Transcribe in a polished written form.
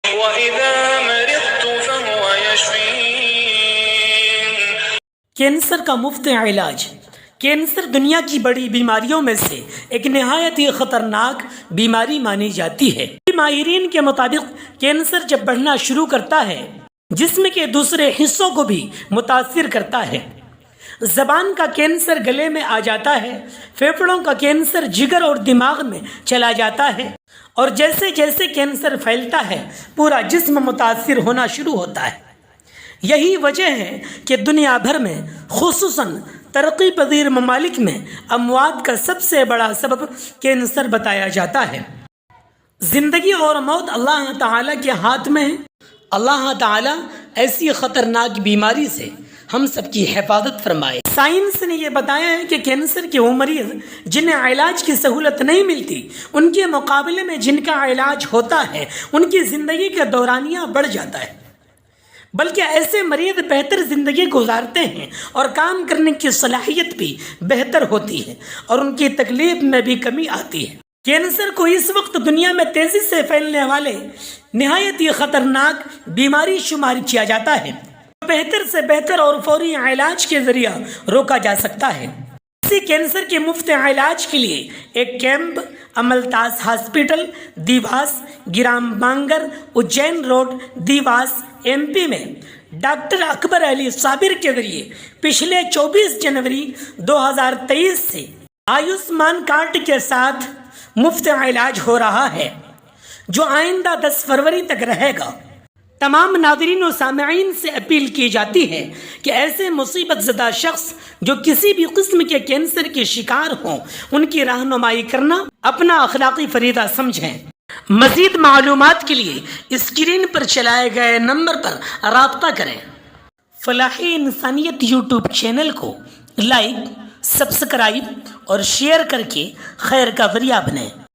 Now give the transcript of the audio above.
وَإِذَا مَرِضْتُ فَهُوَ يَشْفِينِ۔ کینسر کا مفت علاج۔ کینسر دنیا کی بڑی بیماریوں میں سے ایک نہایت ہی خطرناک بیماری مانی جاتی ہے۔ ماہرین کے مطابق کینسر جب بڑھنا شروع کرتا ہے جسم کے دوسرے حصوں کو بھی متاثر کرتا ہے۔ زبان کا کینسر گلے میں آ جاتا ہے، پھیپھڑوں کا کینسر جگر اور دماغ میں چلا جاتا ہے، اور جیسے جیسے کینسر پھیلتا ہے پورا جسم متاثر ہونا شروع ہوتا ہے۔ یہی وجہ ہے کہ دنیا بھر میں خصوصاً ترقی پذیر ممالک میں اموات کا سب سے بڑا سبب کینسر بتایا جاتا ہے۔ زندگی اور موت اللہ تعالیٰ کے ہاتھ میں ہے۔ اللہ تعالیٰ ایسی خطرناک بیماری سے ہم سب کی حفاظت فرمائے۔ سائنس نے یہ بتایا ہے کہ کینسر کے وہ مریض جنہیں علاج کی سہولت نہیں ملتی، ان کے مقابلے میں جن کا علاج ہوتا ہے ان کی زندگی کا دورانیہ بڑھ جاتا ہے، بلکہ ایسے مریض بہتر زندگی گزارتے ہیں اور کام کرنے کی صلاحیت بھی بہتر ہوتی ہے اور ان کی تکلیف میں بھی کمی آتی ہے۔ کینسر کو اس وقت دنیا میں تیزی سے پھیلنے والے نہایت ہی خطرناک بیماری شمار کیا جاتا ہے، بہتر سے بہتر اور فوری علاج کے ذریعہ روکا جا سکتا ہے۔ اسی کینسر کے مفت علاج کے لیے ایک کیمپ املتاس ہاسپٹل، دیواس، گرام بانگر، اجین روڈ، دیواس، MP میں ڈاکٹر اکبر علی صابر کے ذریعے پچھلے 24 جنوری 2023 سے آیوشمان کارڈ کے ساتھ مفت علاج ہو رہا ہے، جو آئندہ 10 فروری تک رہے گا۔ تمام ناظرین و سامعین سے اپیل کی جاتی ہے کہ ایسے مصیبت زدہ شخص جو کسی بھی قسم کے کینسر کے شکار ہوں ان کی رہنمائی کرنا اپنا اخلاقی فریضہ سمجھیں۔ مزید معلومات کے لیے اسکرین پر چلائے گئے نمبر پر رابطہ کریں۔ فلاحی انسانیت یوٹیوب چینل کو لائک، سبسکرائب اور شیئر کر کے خیر کا ذریعہ بنیں۔